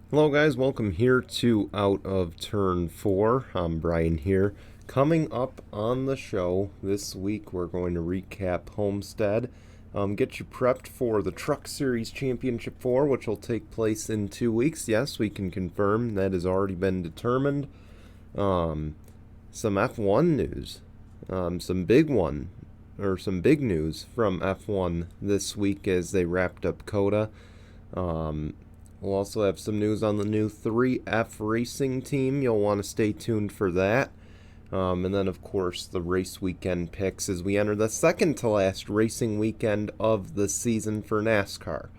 Hello guys, welcome here to Out of Turn 4. I'm Brian here. Coming up on the show this week, we're going to recap Homestead, get you prepped for the Truck Series Championship 4, which will take place in 2 weeks. Yes, we can confirm that has already been determined. Some F1 news, some big news from F1 this week as they wrapped up COTA. We'll also have some news on the new 3F racing team. You'll want to stay tuned for that. And then, of course, the race weekend picks as we enter the second to last racing weekend of the season for NASCAR.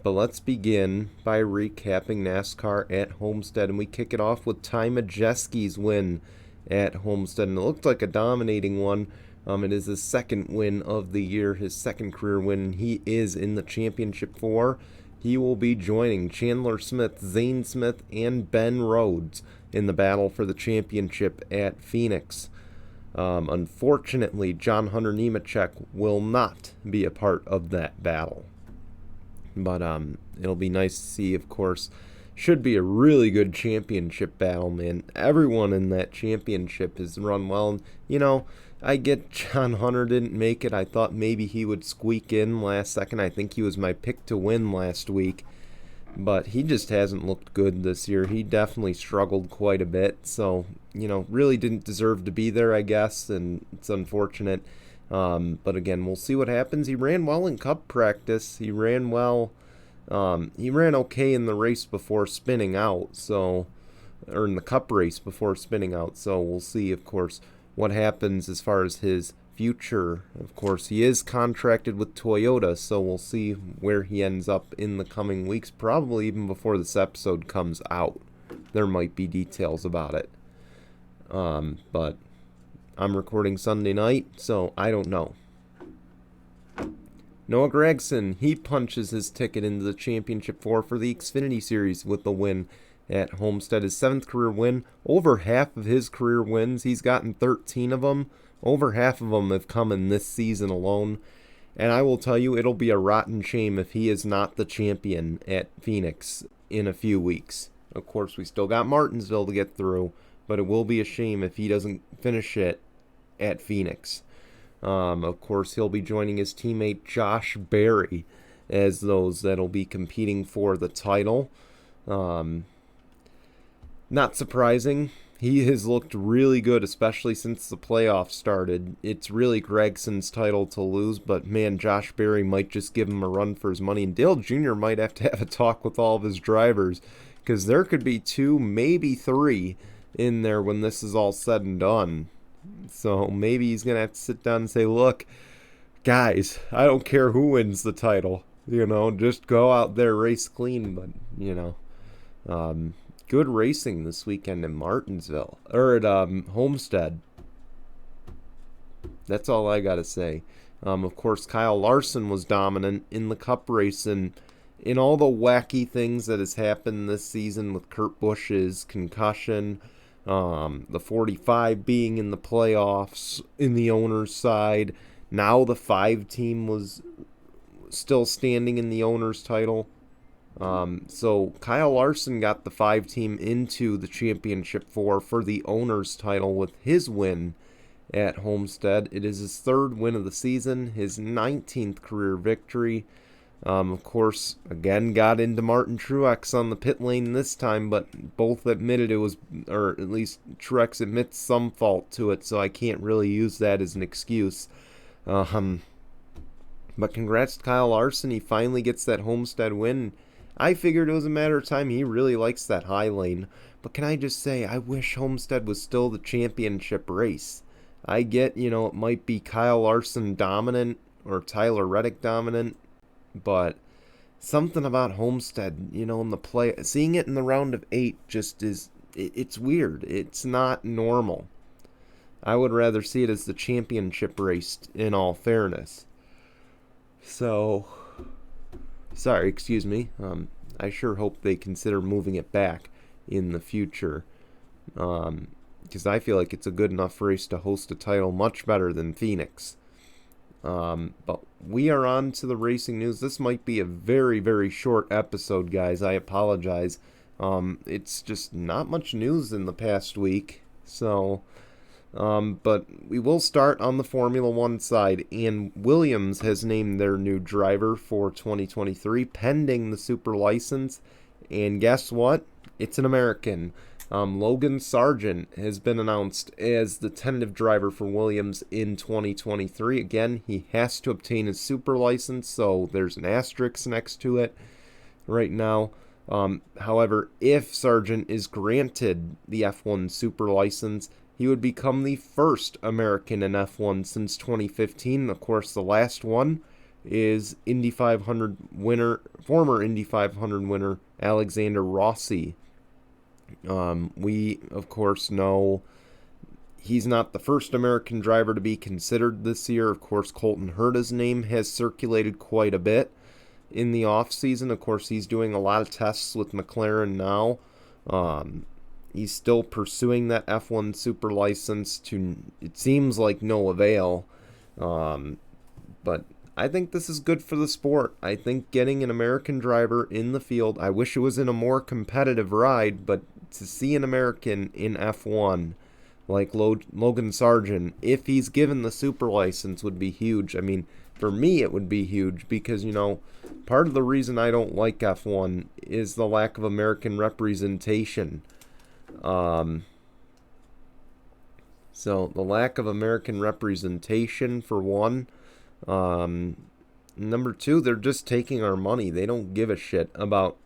But let's begin by recapping NASCAR at Homestead. And we kick it off with Ty Majeski's win at Homestead. And it looked like a dominating one. It is his second win of the year, his second career win. He is in the championship 4. He will be joining Chandler Smith, Zane Smith, and Ben Rhodes in the battle for the championship at Phoenix. Unfortunately, John Hunter Nemechek will not be a part of that battle. But it'll be nice to see, of course. Should be a really good championship battle, man. Everyone in that championship has run well. And, I get John Hunter didn't make it. I thought maybe he would squeak in last second. I think he was my pick to win last week. But he just hasn't looked good this year. He definitely struggled quite a bit. So, really didn't deserve to be there, I guess. And it's unfortunate. But again, we'll see what happens. He ran well in Cup practice. He ran well. He ran okay in the race before spinning out. Or in the Cup race before spinning out. So we'll see, of course, what happens as far as his future. Of course, he is contracted with Toyota, so we'll see where he ends up in the coming weeks, probably even before this episode comes out. There might be details about it. But I'm recording Sunday night, so I don't know. Noah Gragson, he punches his ticket into the Championship 4 for the Xfinity Series with the win at Homestead. His 7th career win. Over half of his career wins, he's gotten 13 of them. Over half of them have come in this season alone. And I will tell you, it'll be a rotten shame if he is not the champion at Phoenix in a few weeks. Of course, we still got Martinsville to get through, but it will be a shame if he doesn't finish it at Phoenix. Of course, he'll be joining his teammate Josh Berry as those that'll be competing for the title. Not surprising. He has looked really good, especially since the playoffs started. It's really Gragson's title to lose, but man, Josh Berry might just give him a run for his money. And Dale Jr. might have to have a talk with all of his drivers, because there could be 2, maybe 3 in there when this is all said and done. So maybe he's going to have to sit down and say, look, guys, I don't care who wins the title. Just go out there, race clean. But, good racing this weekend in Martinsville, or at Homestead. That's all I got to say. Of course, Kyle Larson was dominant in the Cup race, and in all the wacky things that has happened this season with Kurt Busch's concussion, the 45 being in the playoffs in the owner's side. Now the 5 team was still standing in the owner's title. So Kyle Larson got the 5 team into the championship 4 for the owner's title with his win at Homestead. It is his 3rd win of the season, his 19th career victory. Of course, again, got into Martin Truex on the pit lane this time, but both admitted it was, or at least Truex admits some fault to it, so I can't really use that as an excuse. But congrats to Kyle Larson. He finally gets that Homestead win. I figured it was a matter of time. He really likes that high lane. But can I just say, I wish Homestead was still the championship race. I get, it might be Kyle Larson dominant or Tyler Reddick dominant, but something about Homestead, in the play, seeing it in the round of 8 just is, it's weird. It's not normal. I would rather see it as the championship race, in all fairness. So, sorry, excuse me. I sure hope they consider moving it back in the future. Because I feel like it's a good enough race to host a title, much better than Phoenix. But we are on to the racing news. This might be a very, very short episode, guys. I apologize. It's just not much news in the past week. So, but we will start on the Formula One side. And Williams has named their new driver for 2023, pending the super license. And guess what? It's an American. Logan Sargent has been announced as the tentative driver for Williams in 2023. Again, he has to obtain his super license, so there's an asterisk next to it right now. However, if Sargent is granted the F1 super license, he would become the first American in F1 since 2015. Of course, the last one is Indy 500 winner, former Indy 500 winner Alexander Rossi. We, of course, know he's not the first American driver to be considered this year. Of course, Colton Herta's name has circulated quite a bit in the offseason. Of course, he's doing a lot of tests with McLaren now. He's still pursuing that F1 super license to, it seems like, no avail. But I think this is good for the sport. I think getting an American driver in the field, I wish it was in a more competitive ride, but to see an American in F1 like Logan Sargent, if he's given the super license, would be huge. I mean, for me, it would be huge because, part of the reason I don't like F1 is the lack of American representation. So the lack of American representation, for one. Number two, they're just taking our money. They don't give a shit about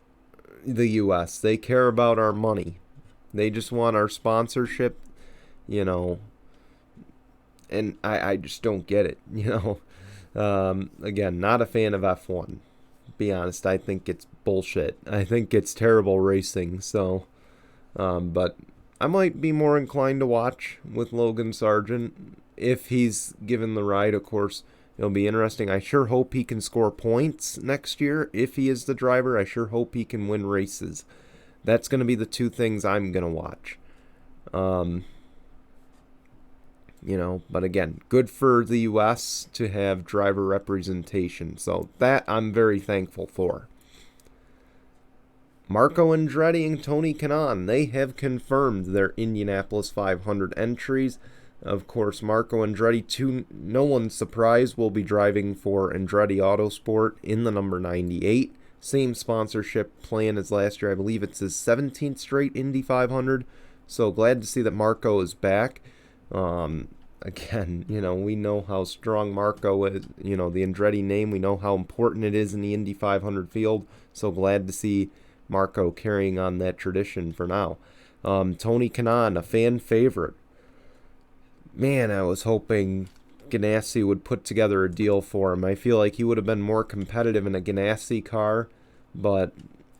the U.S. They care about our money. They just want our sponsorship, and I just don't get it, Again, not a fan of F1. Be honest, I think it's bullshit. I think it's terrible racing, so, but I might be more inclined to watch with Logan Sargent if he's given the ride. Of course, it'll be interesting. I sure hope he can score points next year. If he is the driver, I sure hope he can win races. That's going to be the two things I'm going to watch. But again, good for the U.S. to have driver representation. So that I'm very thankful for. Marco Andretti and Tony Kanaan, they have confirmed their Indianapolis 500 entries. Of course, Marco Andretti, to no one's surprise, will be driving for Andretti Autosport in the number 98. Same sponsorship plan as last year. I believe it's his 17th straight Indy 500. So glad to see that Marco is back. Again, we know how strong Marco is. The Andretti name, we know how important it is in the Indy 500 field. So glad to see Marco carrying on that tradition for now. Tony Kanaan, a fan favorite. Man, I was hoping Ganassi would put together a deal for him. I feel like he would have been more competitive in a Ganassi car, but,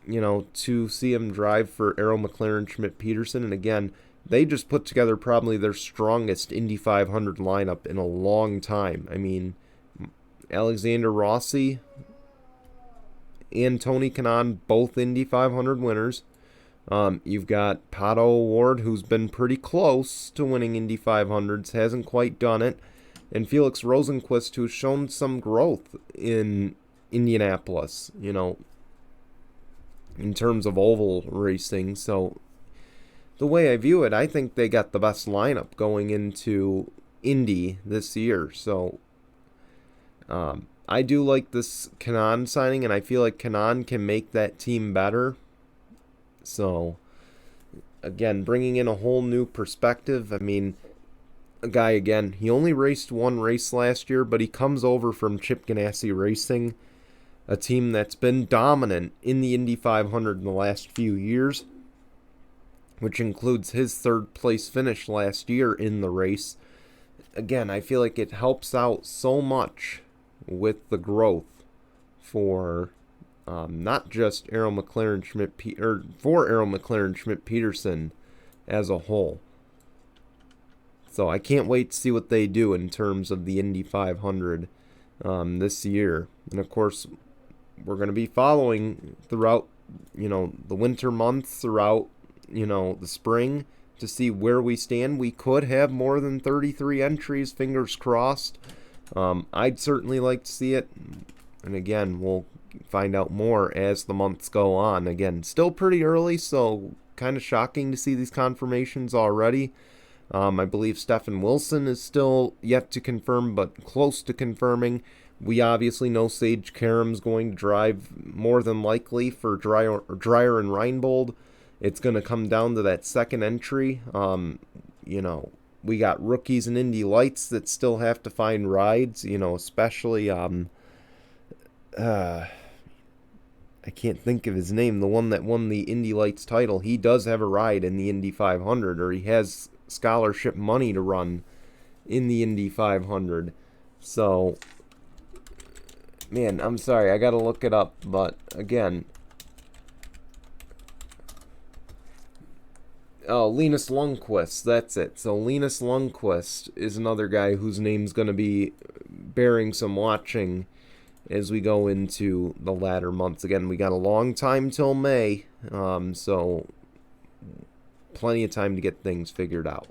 to see him drive for Arrow McLaren Schmidt Peterson, and again, they just put together probably their strongest Indy 500 lineup in a long time. I mean, Alexander Rossi and Tony Kanaan, both Indy 500 winners. You've got Pato O'Ward, who's been pretty close to winning Indy 500s, hasn't quite done it. And Felix Rosenqvist, who's shown some growth in Indianapolis, in terms of oval racing. So the way I view it, I think they got the best lineup going into Indy this year. So I do like this Kanaan signing, and I feel like Kanaan can make that team better. So, again, bringing in a whole new perspective. I mean, a guy, again, he only raced one race last year, but he comes over from Chip Ganassi Racing, a team that's been dominant in the Indy 500 in the last few years, which includes his third place finish last year in the race. Again, I feel like it helps out so much with the growth for not just Arrow McLaren Schmidt for Arrow McLaren Schmidt Peterson as a whole. So I can't wait to see what they do in terms of the Indy 500 this year. And of course, we're going to be following throughout, the winter months, throughout, the spring, to see where we stand. We could have more than 33 entries, fingers crossed. I'd certainly like to see it. And again, we'll find out more as the months go on. Again, still pretty early, so kind of shocking to see these confirmations already. I believe Stephen Wilson is still yet to confirm, but close to confirming. We obviously know Sage Karam's going to drive more than likely for Dreyer and Reinbold. It's going to come down to that second entry. We got rookies and Indy Lights that still have to find rides, especially, I can't think of his name, the one that won the Indy Lights title. He does have a ride in the Indy 500, or he has scholarship money to run in the Indy 500. So, man, I'm sorry, I gotta look it up, but again, Linus Lundqvist, that's it. So Linus Lundqvist is another guy whose name's going to be bearing some watching as we go into the latter months. Again, we got a long time till May, so plenty of time to get things figured out.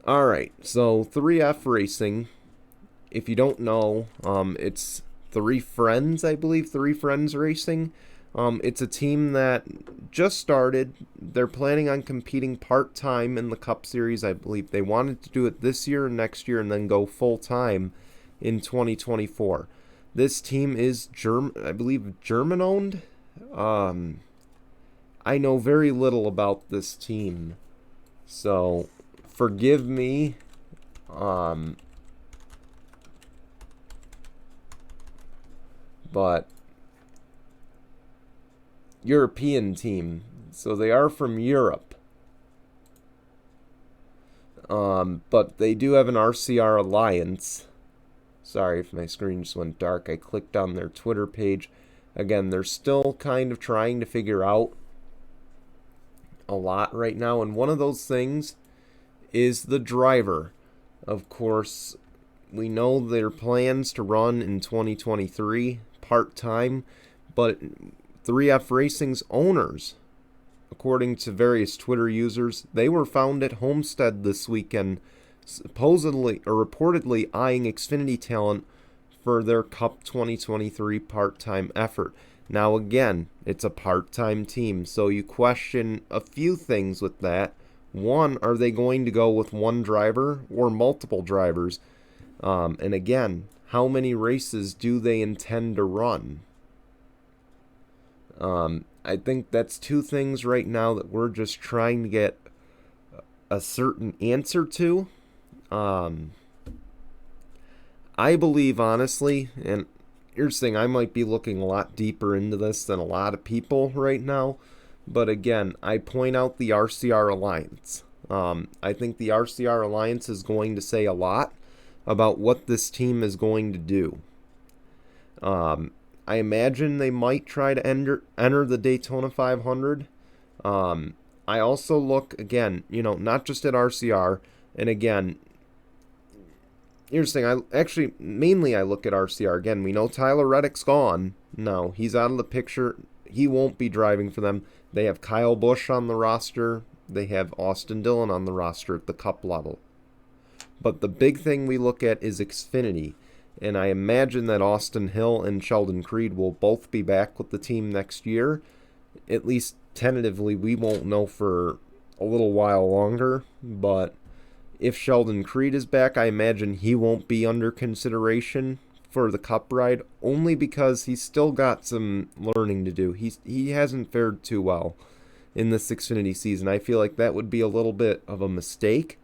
Alright, so 3F Racing, if you don't know, it's Three Friends, I believe, Three Friends Racing. It's a team that just started. They're planning on competing part-time in the Cup Series. I believe they wanted to do it this year and next year and then go full-time in 2024. This team is, I believe, German-owned. I know very little about this team, so forgive me. But European team, so they are from Europe, but they do have an RCR alliance. Sorry if my screen just went dark. I clicked on their Twitter page. Again, they're still kind of trying to figure out a lot right now, and one of those things is the driver. Of course, we know their plans to run in 2023 part-time, but 3F Racing's owners, according to various Twitter users, they were found at Homestead this weekend, supposedly or reportedly eyeing Xfinity talent for their Cup 2023 part-time effort. Now again, it's a part-time team, so you question a few things with that. One, are they going to go with one driver or multiple drivers? And again, how many races do they intend to run? I think that's two things right now that we're just trying to get a certain answer to. I believe, honestly, and here's the thing, I might be looking a lot deeper into this than a lot of people right now, but again, I point out the RCR Alliance. I think the RCR Alliance is going to say a lot about what this team is going to do. I imagine they might try to enter the Daytona 500. I also look, again, not just at RCR, and again, here's the thing, mainly I look at RCR. Again, we know Tyler Reddick's gone. No, he's out of the picture. He won't be driving for them. They have Kyle Busch on the roster. They have Austin Dillon on the roster at the Cup level. But the big thing we look at is Xfinity. And I imagine that Austin Hill and Sheldon Creed will both be back with the team next year. At least tentatively, we won't know for a little while longer. But if Sheldon Creed is back, I imagine he won't be under consideration for the Cup ride, only because he's still got some learning to do. He hasn't fared too well in this Xfinity season. I feel like that would be a little bit of a mistake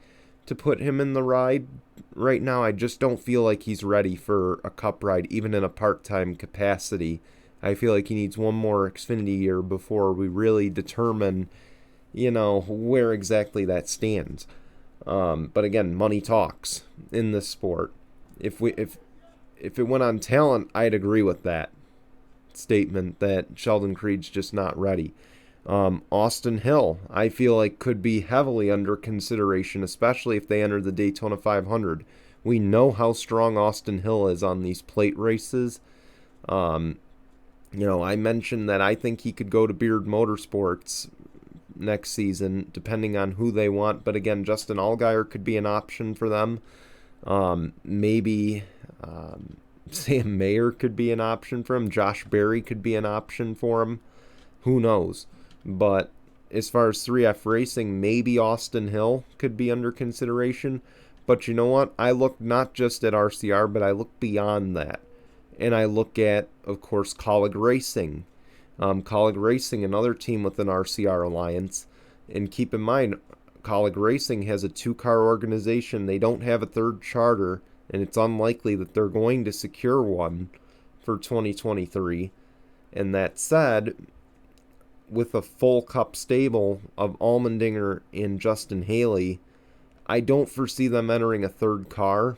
to put him in the ride. Right now, I just don't feel like he's ready for a Cup ride, even in a part-time capacity. I feel like he needs one more Xfinity year before we really determine, where exactly that stands. But again, money talks in this sport. If it went on talent, I'd agree with that statement that Sheldon Creed's just not ready. Austin Hill, I feel like could be heavily under consideration, especially if they enter the Daytona 500. We know how strong Austin Hill is on these plate races. I mentioned that I think he could go to Beard Motorsports next season, depending on who they want. But again, Justin Allgaier could be an option for them. Maybe Sam Mayer could be an option for him. Josh Berry could be an option for him. Who knows? But as far as 3F Racing, maybe Austin Hill could be under consideration. But you know what? I look not just at RCR, but I look beyond that. And I look at, of course, Colleague Racing. Colleague Racing, another team within RCR Alliance. And keep in mind, Colleague Racing has a 2-car organization. They don't have a third charter, and it's unlikely that they're going to secure one for 2023. And that said, with a full Cup stable of Allmendinger and Justin Haley, I don't foresee them entering a third car.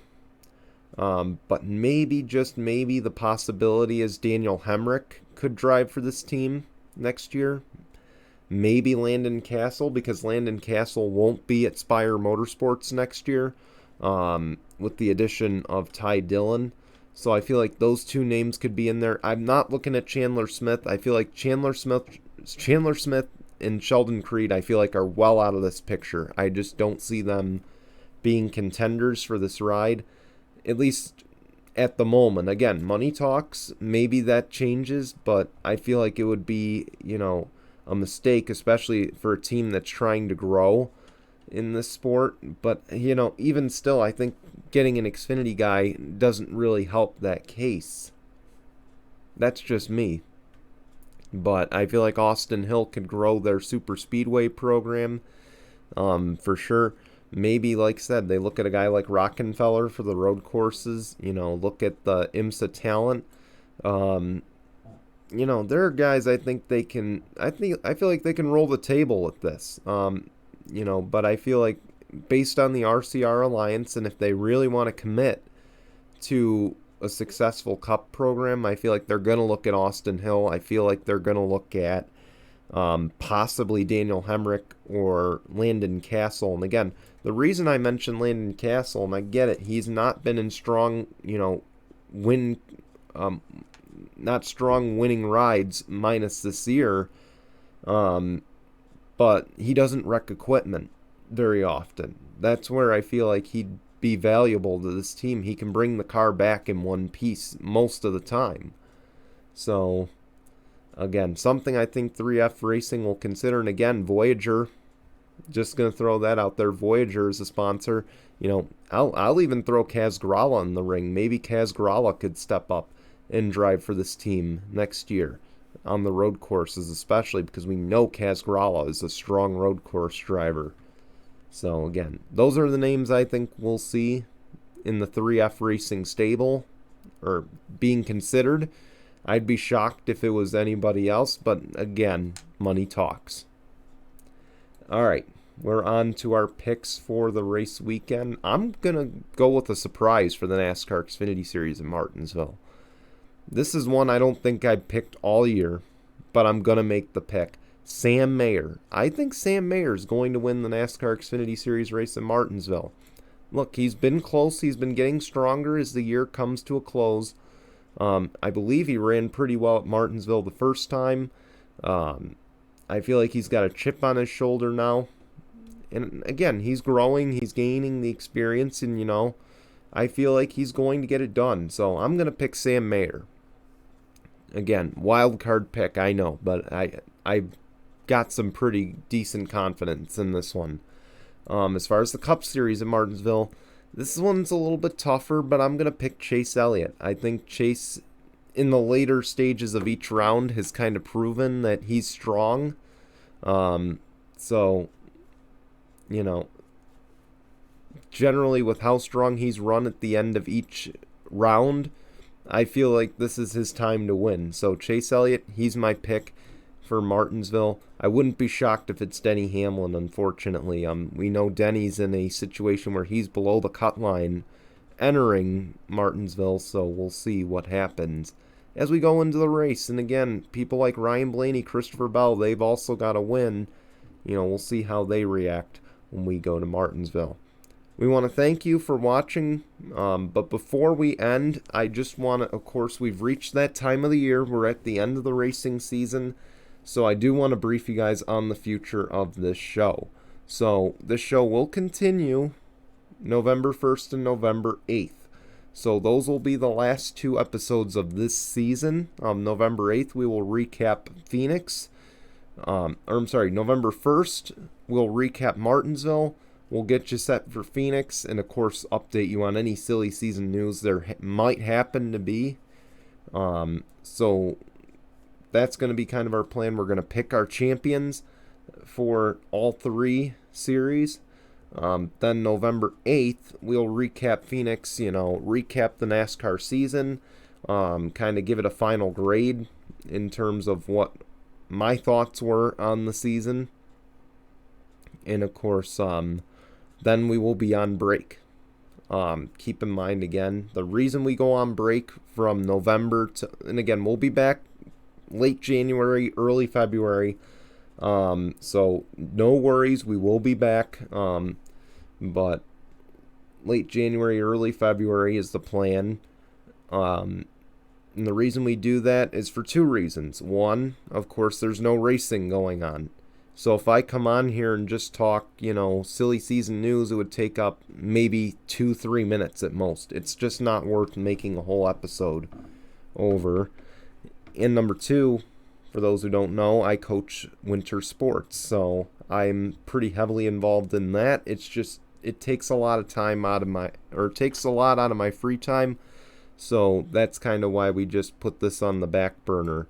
But maybe, just maybe, the possibility is Daniel Hemrick could drive for this team next year. Maybe Landon Castle, because Landon Castle won't be at Spire Motorsports next year with the addition of Ty Dillon. So I feel like those two names could be in there. I'm not looking at Chandler Smith. I feel like Chandler Smith and Sheldon Creed, I feel like, are well out of this picture. I just don't see them being contenders for this ride, at least at the moment. Again, money talks. Maybe that changes, but I feel like it would be, a mistake, especially for a team that's trying to grow in this sport. But, even still, I think getting an Xfinity guy doesn't really help that case. That's just me. But I feel like Austin Hill could grow their super speedway program for sure. Maybe, like I said, they look at a guy like Rockenfeller for the road courses. Look at the IMSA talent. There are guys I think they can. I feel like they can roll the table with this. But I feel like based on the RCR Alliance, and if they really want to commit to a successful Cup program, I feel like they're going to look at Austin Hill. I feel like they're going to look at possibly Daniel Hemrick or Landon Castle. And again, the reason I mentioned Landon Castle, and I get it, he's not been in strong, not strong winning rides minus this year, but he doesn't wreck equipment very often. That's where I feel like he'd be valuable to this team. He can bring the car back in one piece most of the time. So, again, something I think 3F Racing will consider. And again, Voyager, just going to throw that out there. Voyager is a sponsor. I'll even throw Kaz Grala in the ring. Maybe Kaz Grala could step up and drive for this team next year on the road courses, especially because we know Kaz Grala is a strong road course driver. So again, those are the names I think we'll see in the 3F Racing stable or being considered. I'd be shocked if it was anybody else, but again, money talks. All right, we're on to our picks for the race weekend. I'm going to go with a surprise for the NASCAR Xfinity Series in Martinsville. This is one I don't think I picked all year, but I'm going to make the pick. Sam Mayer. I think Sam Mayer is going to win the NASCAR Xfinity Series race in Martinsville. Look, he's been close. He's been getting stronger as the year comes to a close. I believe he ran pretty well at Martinsville the first time. I feel like he's got a chip on his shoulder now. And again, he's growing. He's gaining the experience. And, I feel like he's going to get it done. So I'm going to pick Sam Mayer. Again, wild card pick, I know. But I've got some pretty decent confidence in this one. As far as the Cup Series in Martinsville, this one's a little bit tougher, but I'm going to pick Chase Elliott. I think Chase, in the later stages of each round, has kind of proven that he's strong. Generally with how strong he's run at the end of each round, I feel like this is his time to win. So Chase Elliott, he's my pick for Martinsville. I wouldn't be shocked if it's Denny Hamlin, unfortunately. We know Denny's in a situation where he's below the cut line entering Martinsville, so we'll see what happens as we go into the race. And again, people like Ryan Blaney, Christopher Bell, they've also got to win. We'll see how they react when we go to Martinsville. We want to thank you for watching, but before we end, I just want to, of course, we've reached that time of the year. We're at the end of the racing season, so I do want to brief you guys on the future of this show. So this show will continue November 1st and November 8th. So those will be the last 2 episodes of this season. November 8th, we will recap Phoenix. November 1st, we'll recap Martinsville. We'll get you set for Phoenix, and of course, update you on any silly season news there might happen to be. So that's going to be kind of our plan. We're going to pick our champions for all 3 series. Then November 8th, we'll recap Phoenix, recap the NASCAR season, kind of give it a final grade in terms of what my thoughts were on the season. And of course, then we will be on break. Keep in mind, again, the reason we go on break from November to, and again, we'll be back late January, early February. So no worries, we will be back. But late January, early February is the plan. And the reason we do that is for 2 reasons. One, of course, there's no racing going on. So if I come on here and just talk, silly season news, it would take up maybe 2-3 minutes at most. It's just not worth making a whole episode over. And number 2, for those who don't know, I coach winter sports. So I'm pretty heavily involved in that. It takes a lot of time out of my free time. So that's kind of why we just put this on the back burner.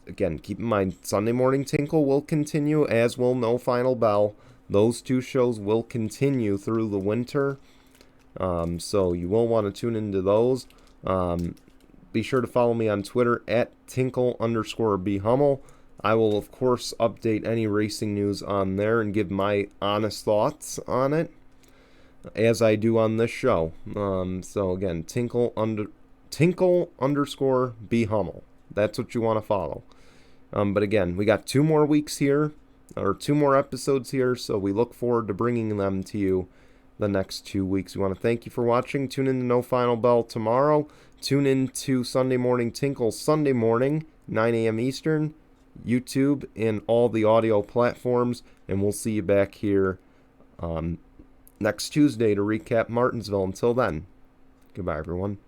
Again, keep in mind, Sunday Morning Tinkle will continue, as will No Final Bell. Those 2 shows will continue through the winter. So you will want to tune into those. Be sure to follow me on Twitter at Tinkle_BHummel. I will, of course, update any racing news on there and give my honest thoughts on it, as I do on this show. So again, Tinkle_BHummel. That's what you want to follow. But again, we got 2 more weeks here, or 2 more episodes here, so we look forward to bringing them to you the next 2 weeks. We want to thank you for watching. Tune in to No Final Bell tomorrow. Tune in to Sunday Morning Tinkle Sunday morning, 9 a.m. Eastern, YouTube, and all the audio platforms. And we'll see you back here next Tuesday to recap Martinsville. Until then, goodbye, everyone.